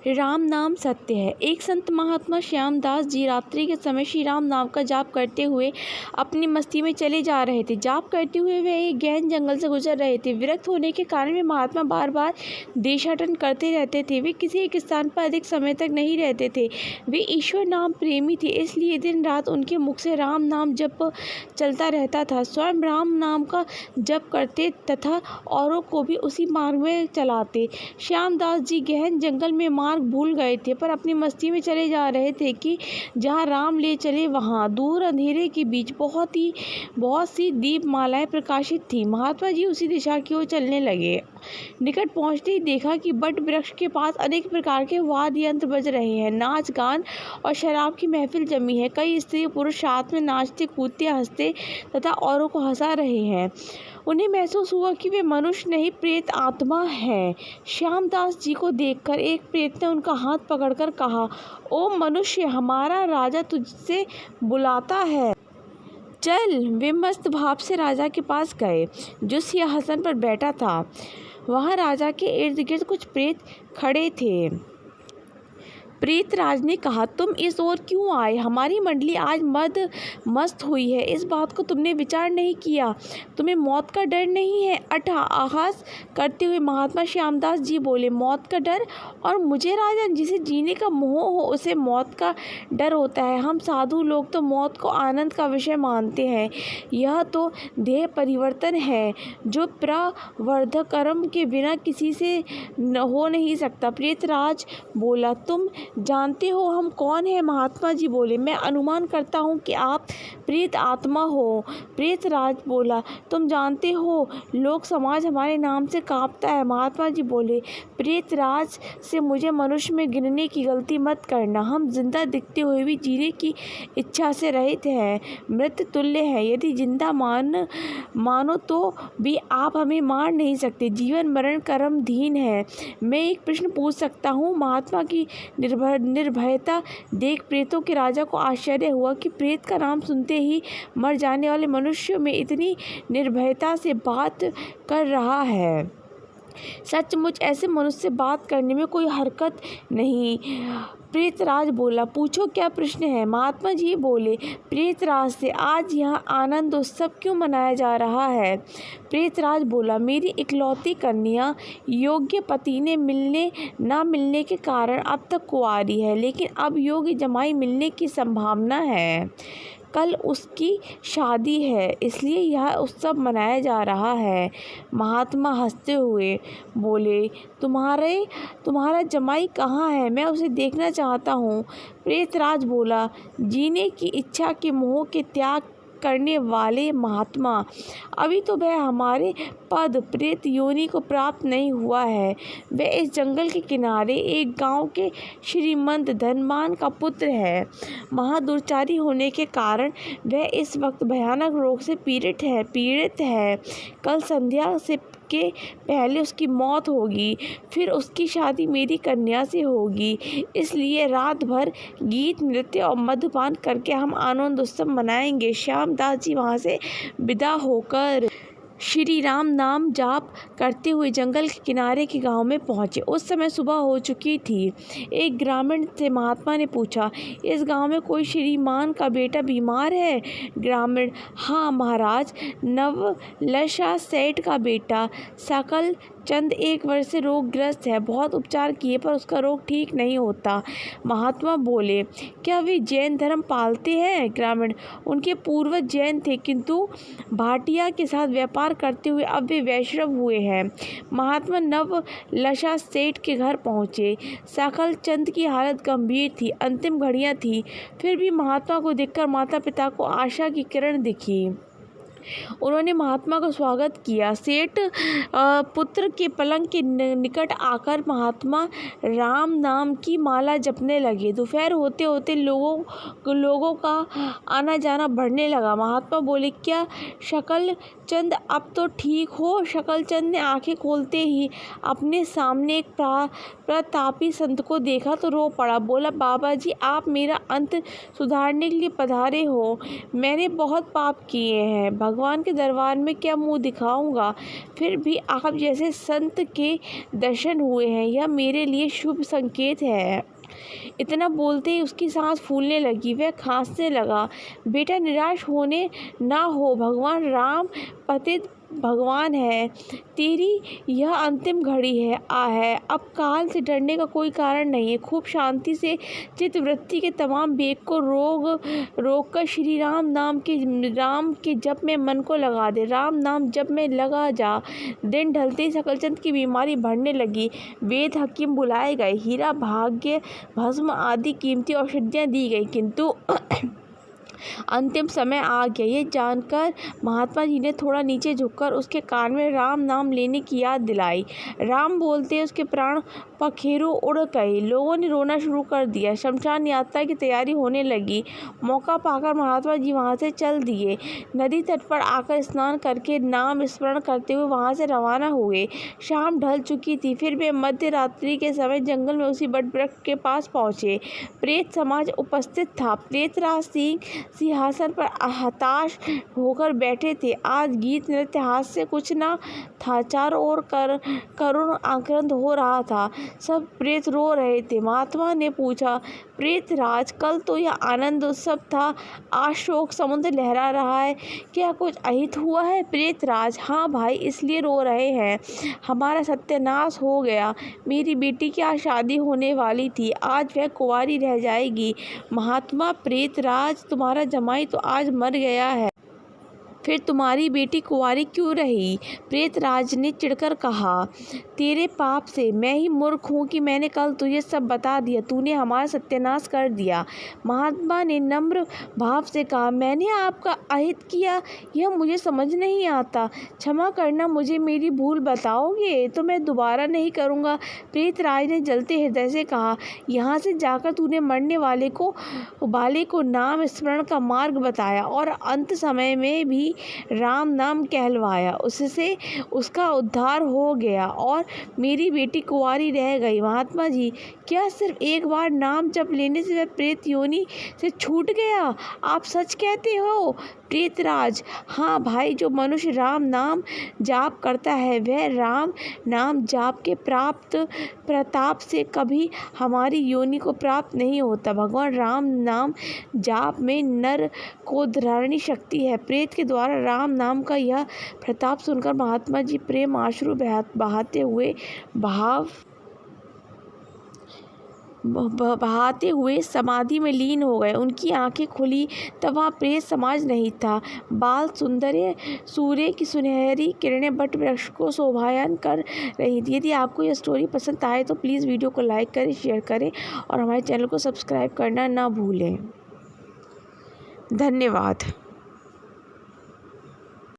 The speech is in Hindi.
राम नाम सत्य है। एक संत महात्मा श्यामदास जी रात्रि के समय श्री राम नाम का जाप करते हुए अपनी मस्ती में चले जा रहे थे। जाप करते हुए वे एक गहन जंगल से गुजर रहे थे। विरक्त होने के कारण वे महात्मा बार बार देशाटन करते रहते थे। वे किसी एक स्थान पर अधिक समय तक नहीं रहते थे। वे ईश्वर नाम प्रेमी थे, इसलिए दिन रात उनके मुख से राम नाम जप चलता रहता था। स्वयं राम नाम का जप करते तथा औरों को भी उसी मार्ग में चलाते। श्यामदास जी गहन जंगल में मार्ग भूल गए थे, पर अपनी मस्ती में चले जा रहे थे कि जहाँ राम ले चले वहाँ दूर अंधेरे के बीच बहुत सी दीपमालाएं प्रकाशित थी। महात्मा जी उसी दिशा की ओर चलने लगे। निकट पहुंचते ही देखा कि बट वृक्ष के पास अनेक प्रकार के वाद्य यंत्र बज रहे हैं। नाच गान और शराब की महफिल जमी है। कई स्त्री पुरुष साथ में नाचते कूदते हंसते तथा औरों को हंसा रहे हैं। उन्हें महसूस हुआ कि वे मनुष्य नहीं प्रेत आत्मा है। श्यामदास जी को देखकर एक प्रेत ने उनका हाथ पकड़कर कहा, ओ मनुष्य, हमारा राजा तुझसे बुलाता है, चल। वे मस्त भाव से राजा के पास गए जो सिंहासन पर बैठा था। वहाँ राजा के इर्द गिर्द कुछ प्रेत खड़े थे। प्रेतराज ने कहा, तुम इस ओर क्यों आए? हमारी मंडली आज मस्त हुई है, इस बात को तुमने विचार नहीं किया? तुम्हें मौत का डर नहीं है? अट्टहास करते हुए महात्मा श्यामदास जी बोले, मौत का डर? और मुझे राजन, जिसे जीने का मोह हो उसे मौत का डर होता है? हम साधु लोग तो मौत को आनंद का विषय मानते हैं। यह तो देह परिवर्तन है जो प्रवर्धक कर्म के बिना किसी से हो नहीं सकता। प्रेतराज बोला, तुम जानते हो हम कौन है? महात्मा जी बोले, मैं अनुमान करता हूँ कि आप प्रेत आत्मा हो। प्रेतराज बोला, तुम जानते हो लोक समाज हमारे नाम से कांपता है। महात्मा जी बोले, प्रेतराज से मुझे मनुष्य में गिनने की गलती मत करना। हम जिंदा दिखते हुए भी जीने की इच्छा से रहित हैं, मृत तुल्य हैं। यदि जिंदा मानो तो भी आप हमें मार नहीं सकते। जीवन मरण कर्मधीन है। मैं एक प्रश्न पूछ सकता हूँ? महात्मा की निर्भयता देख प्रेतों के राजा को आश्चर्य हुआ कि प्रेत का नाम सुनते ही मर जाने वाले मनुष्य में इतनी निर्भयता से बात कर रहा है। सचमुच ऐसे मनुष्य से बात करने में कोई हरकत नहीं। प्रेतराज बोला, पूछो क्या प्रश्न है? महात्मा जी बोले प्रेतराज से, आज यहाँ आनंद उत्सव क्यों मनाया जा रहा है? प्रेतराज बोला, मेरी इकलौती कन्या योग्य पति ने मिलने ना मिलने के कारण अब तक कुंवारी है, लेकिन अब योग्य जमाई मिलने की संभावना है। कल उसकी शादी है, इसलिए यह उत्सव मनाया जा रहा है। महात्मा हंसते हुए बोले, तुम्हारा जमाई कहाँ है? मैं उसे देखना चाहता हूँ। प्रेतराज बोला, जीने की इच्छा के मोह के त्याग करने वाले महात्मा, अभी तो वह हमारे पद प्रेत योनि को प्राप्त नहीं हुआ है। वह इस जंगल के किनारे एक गांव के श्रीमंत धनवान का पुत्र है। महादुर्चारी होने के कारण वह इस वक्त भयानक रोग से पीड़ित है। कल संध्या से के पहले उसकी मौत होगी, फिर उसकी शादी मेरी कन्या से होगी। इसलिए रात भर गीत नृत्य और मद्यपान करके हम आनंद उत्सव मनाएंगे। श्यामदास जी वहाँ से विदा होकर श्री राम नाम जाप करते हुए जंगल के किनारे के गांव में पहुंचे। उस समय सुबह हो चुकी थी। एक ग्रामीण से महात्मा ने पूछा, इस गांव में कोई श्रीमान का बेटा बीमार है? ग्रामीण, हाँ महाराज, नवलशा सेठ का बेटा सकल चंद 1 वर्ष से रोगग्रस्त है। बहुत उपचार किए पर उसका रोग ठीक नहीं होता। महात्मा बोले, क्या वे जैन धर्म पालते हैं? ग्रामीण, उनके पूर्वज जैन थे, किंतु भाटिया के साथ व्यापार करते हुए अब वे वैष्णव हुए हैं। महात्मा नवलशा सेठ के घर पहुँचे। सकल चंद की हालत गंभीर थी, अंतिम घड़ियाँ थी, फिर भी महात्मा को देखकर माता पिता को आशा की किरण दिखी। उन्होंने महात्मा का स्वागत किया। सेठ पुत्र के पलंग के निकट आकर महात्मा राम नाम की माला जपने लगे। दोपहर होते होते लोगों का आना जाना बढ़ने लगा। महात्मा बोले, क्या शकल चंद अब तो ठीक हो? शकल चंद ने आंखें खोलते ही अपने सामने एक प्रतापी संत को देखा तो रो पड़ा। बोला, बाबा जी, आप मेरा अंत सुधारने के लिए पधारे हो। मैंने बहुत पाप किए हैं। भगवान के दरबार में क्या मुंह दिखाऊंगा। फिर भी आप जैसे संत के दर्शन हुए हैं, यह मेरे लिए शुभ संकेत है। इतना बोलते ही उसकी सांस फूलने लगी, वह खांसने लगा। बेटा निराश होने ना हो, भगवान राम पतित भगवान है। तेरी यह अंतिम घड़ी है। अब काल से डरने का कोई कारण नहीं है। खूब शांति से चित्तवृत्ति के तमाम वेग को रोक कर श्री राम राम के जप में मन को लगा दे। राम नाम जप में लगा जा। दिन ढलते ही सकलचंद की बीमारी बढ़ने लगी। वेद हकीम बुलाए गए, हीरा भाग्य भस्म आदि कीमती औषधियाँ दी गई, किंतु अंतिम समय आ गया। ये जानकर महात्मा जी ने थोड़ा नीचे झुककर उसके कान में राम नाम लेने की याद दिलाई। राम बोलते उसके प्राण पखेरु उड़ गए। लोगों ने रोना शुरू कर दिया। शमशान यात्रा की तैयारी होने लगी। मौका पाकर महात्मा जी वहाँ से चल दिए। नदी तट पर आकर स्नान करके नाम स्मरण करते हुए वहाँ से रवाना हुए। शाम ढल चुकी थी। फिर वे मध्य रात्रि के समय जंगल में उसी बट वृक्ष के पास पहुँचे। प्रेत समाज उपस्थित था। प्रेतराज सिंह सिंहासन पर हताश होकर बैठे थे। आज गीत नृत्य हास्य कुछ न था। चारों ओर करुण आक्रंद हो रहा था। सब प्रेत रो रहे थे। महात्मा ने पूछा, प्रेतराज, कल तो यह आनंद उत्सव था, आज शोक समुद्र लहरा रहा है, क्या कुछ अहित हुआ है? प्रेतराज, हाँ भाई, इसलिए रो रहे हैं। हमारा सत्यानाश हो गया। मेरी बेटी की आज शादी होने वाली थी, आज वह कुंवारी रह जाएगी। महात्मा, प्रेतराज, तुम्हारा जमाई तो आज मर गया है, फिर तुम्हारी बेटी कुंवारी क्यों रही? प्रेतराज ने चिढ़कर कहा, तेरे पाप से। मैं ही मूर्ख हूँ कि मैंने कल तुझे सब बता दिया। तूने हमारा सत्यानाश कर दिया। महात्मा ने नम्र भाव से कहा, मैंने आपका अहित किया, यह मुझे समझ नहीं आता। क्षमा करना, मुझे मेरी भूल बताओगे तो मैं दोबारा नहीं करूँगा। प्रेतराज ने जलते हृदय से कहा, यहाँ से जाकर तूने मरने वाले को नाम स्मरण का मार्ग बताया और अंत समय में भी राम नाम कहलवाया। उससे उसका उद्धार हो गया और मेरी बेटी कुंवारी रह गई। महात्मा जी, क्या सिर्फ एक बार नाम जप लेने से वह प्रेत योनि से छूट गया? आप सच कहते हो? प्रेतराज, हाँ भाई, जो मनुष्य राम नाम जाप करता है वह राम नाम जाप के प्राप्त प्रताप से कभी हमारी योनि को प्राप्त नहीं होता। भगवान राम नाम जाप में नर को धारणी शक्ति है। प्रेत के द्वारा राम नाम का यह प्रताप सुनकर महात्मा जी प्रेम आश्रु बहाते हुए समाधि में लीन हो गए। उनकी आंखें खुली तब वहाँ प्रेत समाज नहीं था। बाल सुंदर सूर्य की सुनहरी किरणें बट वृक्ष को शोभायन कर रही थी। यदि आपको यह स्टोरी पसंद आए तो प्लीज़ वीडियो को लाइक करें, शेयर करें और हमारे चैनल को सब्सक्राइब करना ना भूलें। धन्यवाद।